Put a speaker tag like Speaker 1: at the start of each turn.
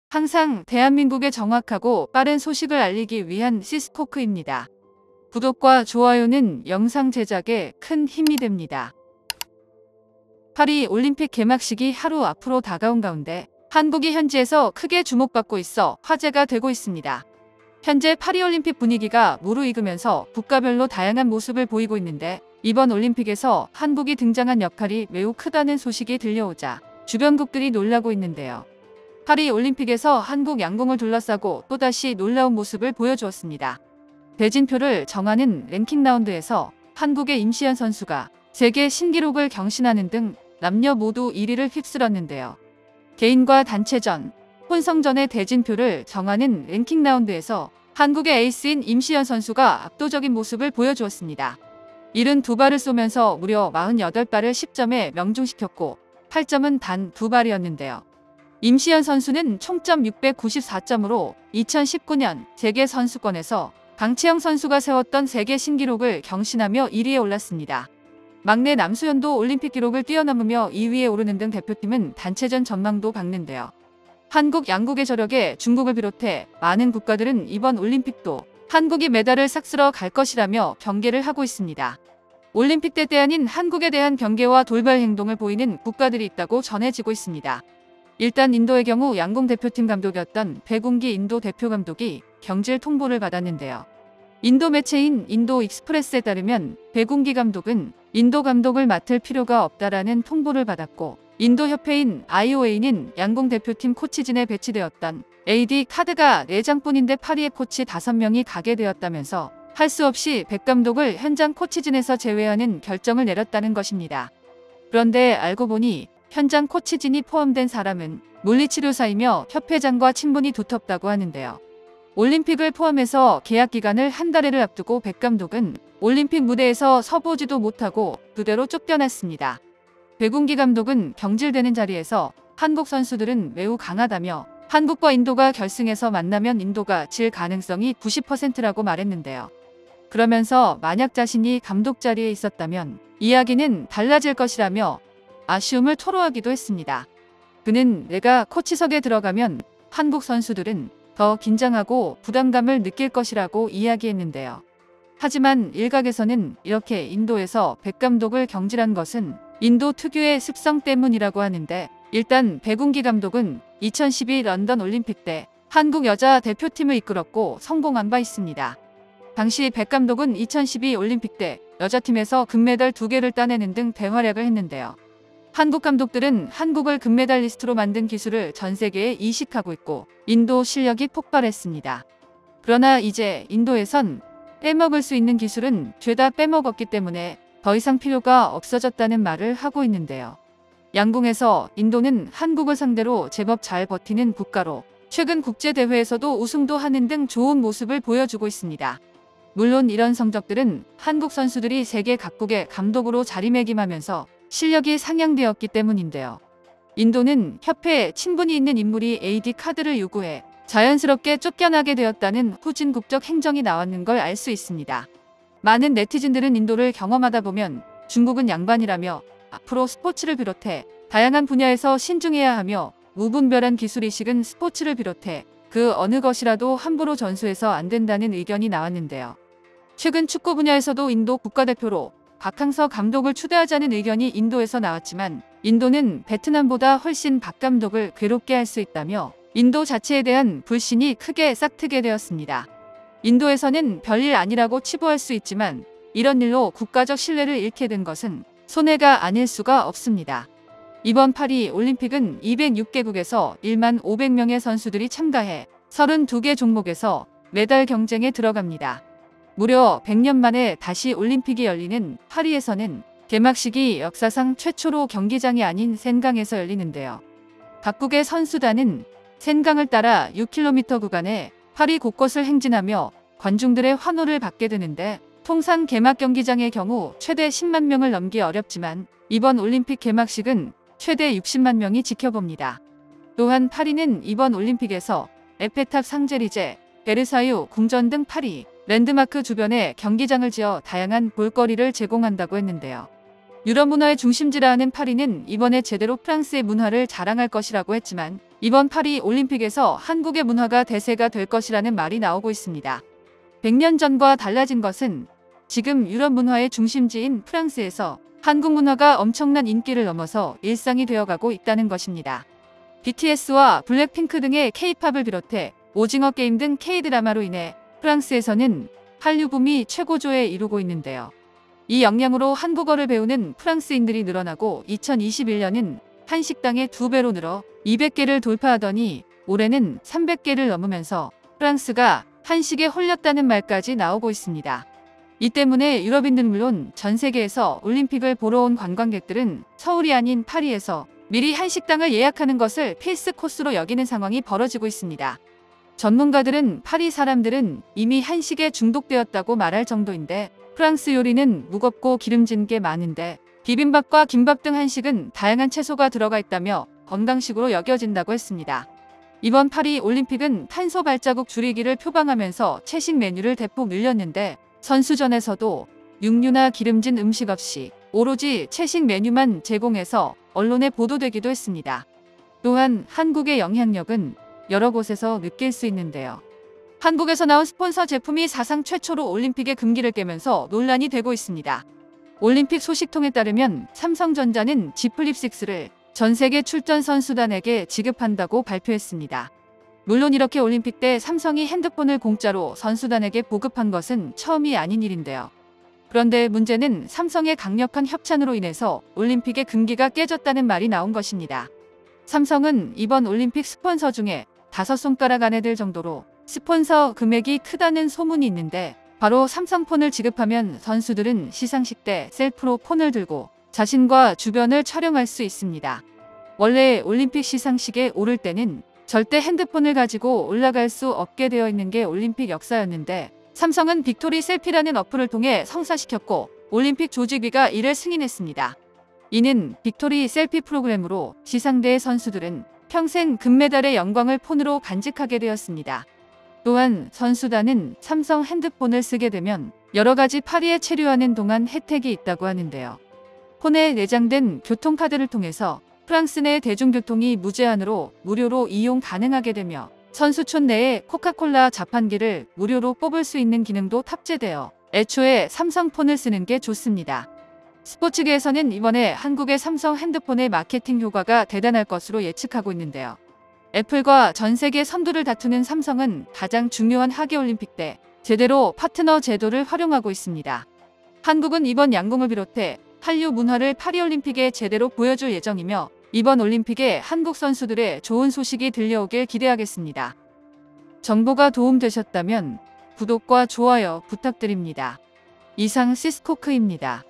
Speaker 1: 항상 대한민국에 정확하고 빠른 소식을 알리기 위한 시스코크입니다. 구독과 좋아요는 영상 제작에 큰 힘이 됩니다. 파리 올림픽 개막식이 하루 앞으로 다가온 가운데 한국이 현지에서 크게 주목받고 있어 화제가 되고 있습니다. 현재 파리올림픽 분위기가 무르익으면서 국가별로 다양한 모습을 보이고 있는데 이번 올림픽에서 한국이 등장한 역할이 매우 크다는 소식이 들려오자 주변국들이 놀라고 있는데요. 파리 올림픽에서 한국 양궁을 둘러싸고 또다시 놀라운 모습을 보여주었습니다. 대진표를 정하는 랭킹 라운드에서 한국의 임시현 선수가 세계 신기록을 경신하는 등 남녀 모두 1위를 휩쓸었는데요. 개인과 단체전, 혼성전의 대진표를 정하는 랭킹 라운드에서 한국의 에이스인 임시현 선수가 압도적인 모습을 보여주었습니다. 72발을 쏘면서 무려 48발을 10점에 명중시켰고 8점은 단 2발이었는데요. 임시현 선수는 총점 694점으로 2019년 세계선수권에서 강채영 선수가 세웠던 세계 신기록을 경신하며 1위에 올랐습니다. 막내 남수현도 올림픽 기록을 뛰어넘으며 2위에 오르는 등 대표팀은 단체전 전망도 밝는데요. 한국 양국의 저력에 중국을 비롯해 많은 국가들은 이번 올림픽도 한국이 메달을 삭스러 갈 것이라며 경계를 하고 있습니다. 올림픽 때 아닌 한국에 대한 경계와 돌발 행동을 보이는 국가들이 있다고 전해지고 있습니다. 일단 인도의 경우 양궁 대표팀 감독이었던 배궁기 인도 대표 감독이 경질 통보를 받았는데요. 인도 매체인 인도 익스프레스에 따르면 배궁기 감독은 인도 감독을 맡을 필요가 없다라는 통보를 받았고 인도 협회인 IOA는 양궁 대표팀 코치진에 배치되었던 AD 카드가 4장뿐인데 파리에 코치 5명이 가게 되었다면서 할 수 없이 백 감독을 현장 코치진에서 제외하는 결정을 내렸다는 것입니다. 그런데 알고 보니 현장 코치진이 포함된 사람은 물리치료사이며 협회장과 친분이 두텁다고 하는데요. 올림픽을 포함해서 계약 기간을 한 달여를 앞두고 백 감독은 올림픽 무대에서 서보지도 못하고 그대로 쫓겨났습니다. 배궁기 감독은 경질되는 자리에서 한국 선수들은 매우 강하다며 한국과 인도가 결승에서 만나면 인도가 질 가능성이 90%라고 말했는데요. 그러면서 만약 자신이 감독 자리에 있었다면 이야기는 달라질 것이라며 아쉬움을 토로하기도 했습니다. 그는 내가 코치석에 들어가면 한국 선수들은 더 긴장하고 부담감을 느낄 것이라고 이야기했는데요. 하지만 일각에서는 이렇게 인도에서 백 감독을 경질한 것은 인도 특유의 습성 때문이라고 하는데 일단 배궁기 감독은 2012 런던 올림픽 때 한국 여자 대표팀을 이끌었고 성공한 바 있습니다. 당시 백 감독은 2012 올림픽 때 여자팀에서 금메달 2개를 따내는 등 대활약을 했는데요. 한국 감독들은 한국을 금메달리스트로 만든 기술을 전 세계에 이식하고 있고 인도 실력이 폭발했습니다. 그러나 이제 인도에선 빼먹을 수 있는 기술은 죄다 빼먹었기 때문에 더 이상 필요가 없어졌다는 말을 하고 있는데요. 양궁에서 인도는 한국을 상대로 제법 잘 버티는 국가로 최근 국제대회에서도 우승도 하는 등 좋은 모습을 보여주고 있습니다. 물론 이런 성적들은 한국 선수들이 세계 각국의 감독으로 자리매김하면서 실력이 상향되었기 때문인데요. 인도는 협회에 친분이 있는 인물이 AD 카드를 요구해 자연스럽게 쫓겨나게 되었다는 후진국적 행정이 나왔는 걸 알 수 있습니다. 많은 네티즌들은 인도를 경험하다 보면 중국은 양반이라며 앞으로 스포츠를 비롯해 다양한 분야에서 신중해야 하며 무분별한 기술이식은 스포츠를 비롯해 그 어느 것이라도 함부로 전수해서 안 된다는 의견이 나왔는데요. 최근 축구 분야에서도 인도 국가대표로 박항서 감독을 추대하자는 의견이 인도에서 나왔지만 인도는 베트남보다 훨씬 박 감독을 괴롭게 할 수 있다며 인도 자체에 대한 불신이 크게 싹트게 되었습니다. 인도에서는 별일 아니라고 치부할 수 있지만 이런 일로 국가적 신뢰를 잃게 된 것은 손해가 아닐 수가 없습니다. 이번 파리 올림픽은 206개국에서 1만 500명의 선수들이 참가해 32개 종목에서 메달 경쟁에 들어갑니다. 무려 100년 만에 다시 올림픽이 열리는 파리에서는 개막식이 역사상 최초로 경기장이 아닌 센강에서 열리는데요. 각국의 선수단은 센강을 따라 6km 구간에 파리 곳곳을 행진하며 관중들의 환호를 받게 되는데 통상 개막 경기장의 경우 최대 10만 명을 넘기 어렵지만 이번 올림픽 개막식은 최대 60만 명이 지켜봅니다. 또한 파리는 이번 올림픽에서 에펠탑 상제리제, 베르사유 궁전 등 파리 랜드마크 주변에 경기장을 지어 다양한 볼거리를 제공한다고 했는데요. 유럽 문화의 중심지라 하는 파리는 이번에 제대로 프랑스의 문화를 자랑할 것이라고 했지만 이번 파리 올림픽에서 한국의 문화가 대세가 될 것이라는 말이 나오고 있습니다. 100년 전과 달라진 것은 지금 유럽 문화의 중심지인 프랑스에서 한국 문화가 엄청난 인기를 넘어서 일상이 되어가고 있다는 것입니다. BTS와 블랙핑크 등의 K-팝을 비롯해 오징어 게임 등 K-드라마로 인해 프랑스에서는 한류 붐이 최고조에 이루고 있는데요. 이 영향으로 한국어를 배우는 프랑스인들이 늘어나고 2021년은 한식당의 2배로 늘어 200개를 돌파하더니 올해는 300개를 넘으면서 프랑스가 한식에 홀렸다는 말까지 나오고 있습니다. 이 때문에 유럽인들은 물론 전 세계에서 올림픽을 보러 온 관광객들은 서울이 아닌 파리에서 미리 한식당을 예약하는 것을 필수 코스로 여기는 상황이 벌어지고 있습니다. 전문가들은 파리 사람들은 이미 한식에 중독되었다고 말할 정도인데 프랑스 요리는 무겁고 기름진 게 많은데 비빔밥과 김밥 등 한식은 다양한 채소가 들어가 있다며 건강식으로 여겨진다고 했습니다. 이번 파리 올림픽은 탄소 발자국 줄이기를 표방하면서 채식 메뉴를 대폭 늘렸는데 선수전에서도 육류나 기름진 음식 없이 오로지 채식 메뉴만 제공해서 언론에 보도되기도 했습니다. 또한 한국의 영향력은 여러 곳에서 느낄 수 있는데요. 한국에서 나온 스폰서 제품이 사상 최초로 올림픽의 금기를 깨면서 논란이 되고 있습니다. 올림픽 소식통에 따르면 삼성전자는 Z 플립6를 전 세계 출전 선수단에게 지급한다고 발표했습니다. 물론 이렇게 올림픽 때 삼성이 핸드폰을 공짜로 선수단에게 보급한 것은 처음이 아닌 일인데요. 그런데 문제는 삼성의 강력한 협찬으로 인해서 올림픽의 금기가 깨졌다는 말이 나온 것입니다. 삼성은 이번 올림픽 스폰서 중에 5손가락 안에 들 정도로 스폰서 금액이 크다는 소문이 있는데 바로 삼성폰을 지급하면 선수들은 시상식 때 셀프로 폰을 들고 자신과 주변을 촬영할 수 있습니다. 원래 올림픽 시상식에 오를 때는 절대 핸드폰을 가지고 올라갈 수 없게 되어 있는 게 올림픽 역사였는데 삼성은 빅토리 셀피라는 어플을 통해 성사시켰고 올림픽 조직위가 이를 승인했습니다. 이는 빅토리 셀피 프로그램으로 시상대의 선수들은 평생 금메달의 영광을 폰으로 간직하게 되었습니다. 또한 선수단은 삼성 핸드폰을 쓰게 되면 여러 가지 파리에 체류하는 동안 혜택이 있다고 하는데요. 폰에 내장된 교통카드를 통해서 프랑스 내 대중교통이 무제한으로 무료로 이용 가능하게 되며 선수촌 내에 코카콜라 자판기를 무료로 뽑을 수 있는 기능도 탑재되어 애초에 삼성폰을 쓰는 게 좋습니다. 스포츠계에서는 이번에 한국의 삼성 핸드폰의 마케팅 효과가 대단할 것으로 예측하고 있는데요. 애플과 전 세계 선두를 다투는 삼성은 가장 중요한 하계올림픽 때 제대로 파트너 제도를 활용하고 있습니다. 한국은 이번 양궁을 비롯해 한류 문화를 파리올림픽에 제대로 보여줄 예정이며 이번 올림픽에 한국 선수들의 좋은 소식이 들려오길 기대하겠습니다. 정보가 도움되셨다면 구독과 좋아요 부탁드립니다. 이상 시스코크입니다.